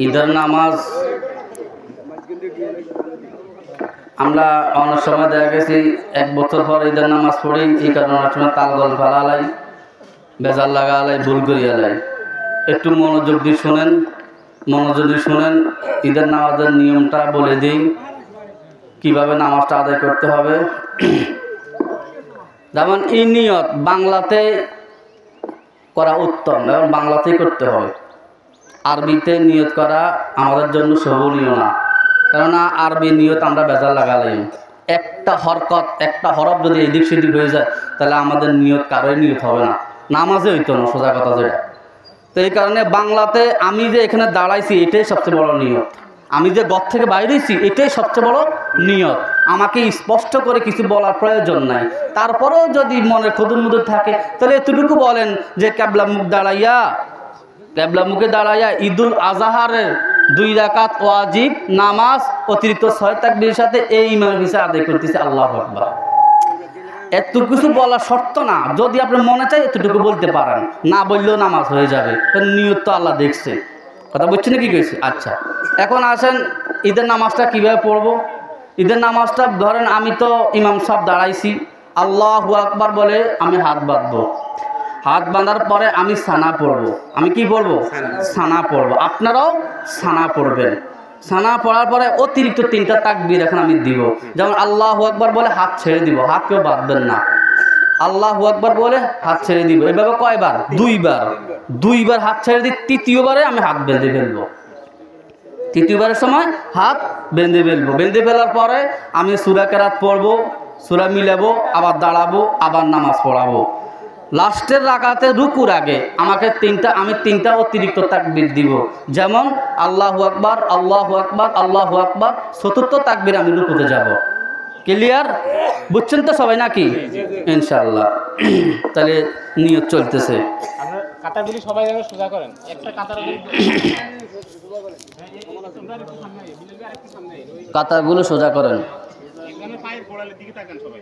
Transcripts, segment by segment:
ঈদের নামাজ আমরা অনেক সময় দেখা গেছি 1 বছর পর ঈদের নামাজ পড়ি, এই কারণে অনেক সময় তালগোল ফালালাই, বেজার লাগালাই, ভুল করিয়ালাই। একটু মনোযোগ দিয়ে শুনেন, ঈদের নামাজের নিয়মটা বলে দিই, কিভাবে নামাজটা আদায় করতে হবে। যেমন এই নিয়ত বাংলাতে করা উত্তম এবং বাংলাতেই করতে হবে। আরবিতে নিয়ত করা আমাদের জন্য শোভনীয় না, কেননা আরবি নিয়ত আমরা বেজার লাগালাম। একটা হরকত, একটা হরফ যদি এদিক সেদিক হয়ে যায়, তাহলে আমাদের নিয়ত কারোই নিয়ত হবে না, নামাজে হইতো না, সোজা কথা যেটা। তো এই কারণে বাংলাতে আমি যে এখানে দাঁড়াইছি এটাই সবচেয়ে বড় নিয়ত, আমি যে ঘর থেকে বাইরেছি এটাই সবচেয়ে বড় নিয়ত। আমাকে স্পষ্ট করে কিছু বলার প্রয়োজন নাই। তারপরেও যদি মনে খুদুর মুদুর থাকে, তাহলে এতটুকু বলেন যে ক্যাবলা মুখে দাঁড়াইয়া ঈদুল আজহারের 2 রাকাত ওয়াজিব নামাজ অতিরিক্ত 6 তাকবীরের সাথে এই ইমামের পিছনে আদায় করতেছে আল্লাহু আকবার। এত কিছু বলা শর্ত না, যদি আপনি মনে চাই এতটুকু বলতে পারেন, না বললেও নামাজ হয়ে যাবে, কারণ নিয়ত তো আল্লাহ দেখছে। কথা বুঝছেন কি কইছি? আচ্ছা, এখন আসেন ঈদের নামাজটা কিভাবে পড়বো। ঈদের নামাজটা ধরেন আমি তো ইমাম সাহেব দাঁড়াইছি, আল্লাহু আকবার বলে আমি হাত বাঁধবো। হাত বাঁধার পরে আমি সানা পড়বো। আমি কি পড়বো? সানা পড়বো। আপনারাও সানা পড়বেন। সানা পড়ার পরে অতিরিক্ত 3টা তাকবীর এখন আমি দিব। যেমন আল্লাহু আকবার বলে হাত ছেড়ে দিব, হাত কেউ বাঁধবেন না। আল্লাহু আকবার বলে হাত ছেড়ে দিব। এভাবে কয়বার? 2বার হাত ছেড়ে দিই। 3য়বারে আমি হাত বেঁধে ফেলবো। 3য়বারের সময় হাত বেঁধে ফেলবো। বেঁধে ফেলার পরে আমি সূরা কেরাত পড়বো, সূরা মিলাবো, আবার দাঁড়াবো, আবার নামাজ পড়াবো। লাস্টের রাকাতে রুকুর আগে আমাকে 3টা অতিরিক্ত তাকবীর দিব। যেমন আল্লাহু আকবার, আল্লাহু আকবার, আল্লাহু আকবার। 4র্থ তাকবীর আমি রুকুতে যাব। ক্লিয়ার? বুঝছেন তো সবাই নাকি? ইনশাআল্লাহ। তাহলে নিয়ত চলতেছে। কাতারগুলি সবাই সোজা করেন, একটা কাতার কাতারগুলো সোজা করেন। এখানে পায়ের গোড়ালির দিকে তাকান সবাই।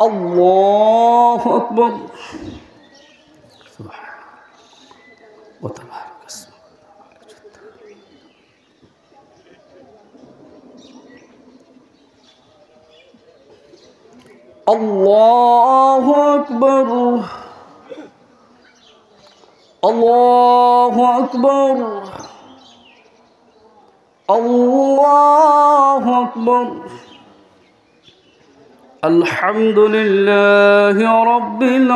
আল্লাহু আকবার। আল্লাহু আকবার, আল্লাহু আকবার, আল্লাহু আকবার। আলহামদুলিল্লাহি রাব্বিল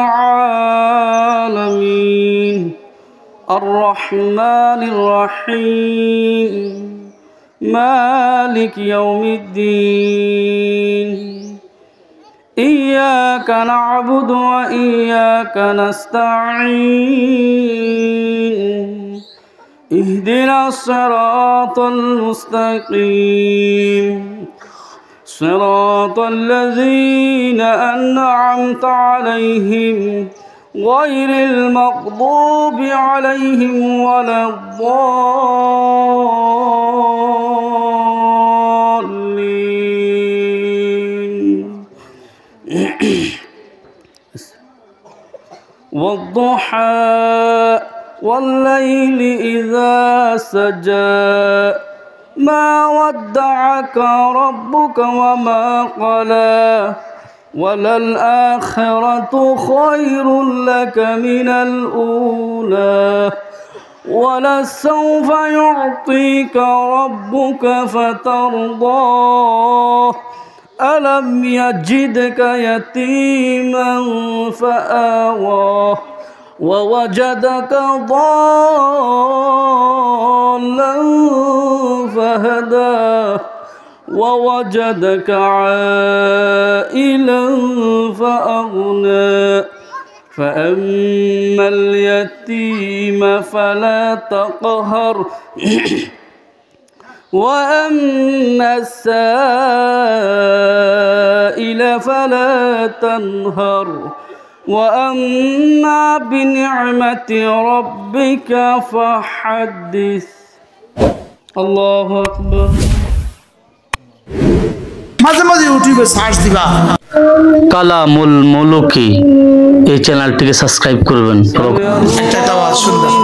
আলামিন, আর রহমানির রহিম, মালিক ইয়াউমিদ্দিন। إياك نعبد وإياك نستعين اهدنا الصراط المستقيم صراط الذين أنعمت عليهم غير المغضوب عليهم ولا والضحى والليل إذا سجى ما ودعك ربك وما قلى وللآخرة خير لك من الأولى ولسوف يعطيك ربك فترضاه ألم يجدك يتيما فآوى ووجدك ضالا فهدى ووجدك عائلا فأغنى فأما اليتيم فلا تقهر وأما السائل فلا تنهر وأما بنعمة ربك فحدث الله أكبر মাঝে মাঝে ইউটিউবে সার্চ দিবা কালামুল মুলুকি এই চ্যানেলটিকে সাবস্ক্রাইব করবেন। একটা আওয়াজ শুনলাম।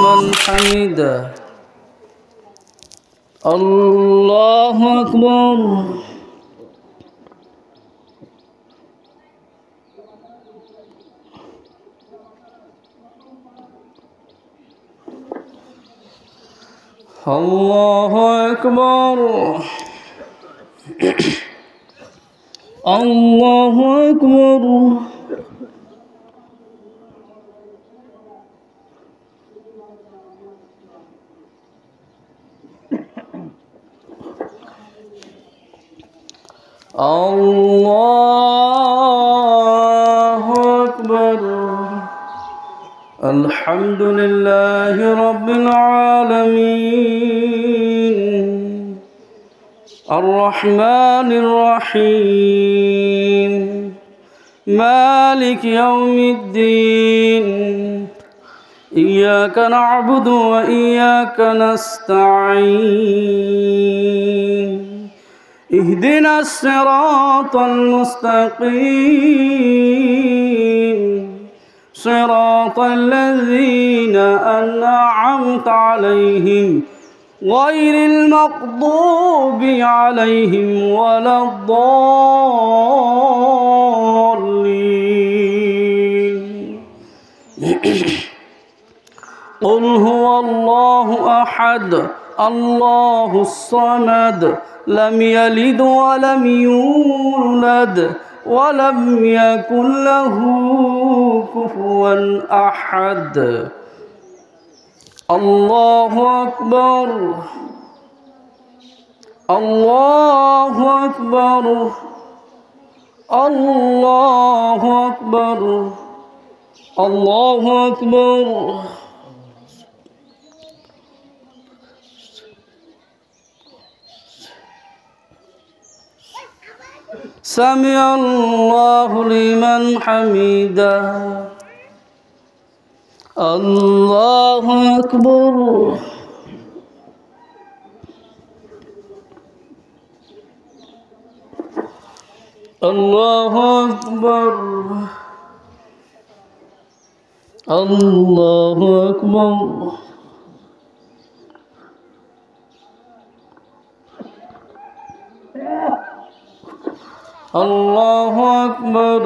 আল্লাহু আকবার। আল্লাহু আকবার। আল্লাহু আকবার। আল্লাহু আকবার। আলহামদুলিল্লাহি রাব্বিল আলামিন আর রহমানির রহিম মালিক ইয়াউমিদ্দিন ইয়াকা না'বুদু ওয়া ইয়াকা নাস্তাঈন اهدنا الصراط المستقيم صراط الذين أنعمت عليهم غير المغضوب عليهم ولا الضالين قل هو الله أحد الله الصمد لم يلد ولم يولد ولم يكن له كفوا أحد الله أكبر الله أكبر الله أكبر الله أكبر سمع الله لمن حمده الله أكبر الله أكبر الله أكبر الله أكبر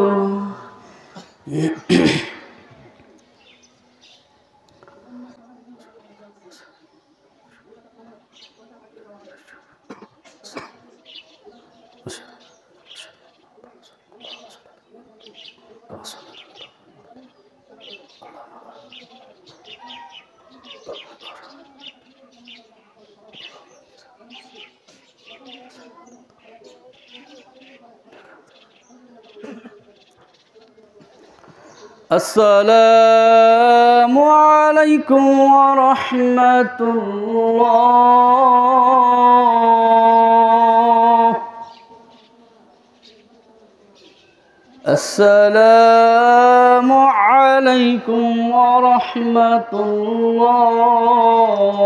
السلام عليكم ورحمة الله. السلام عليكم ورحمة الله.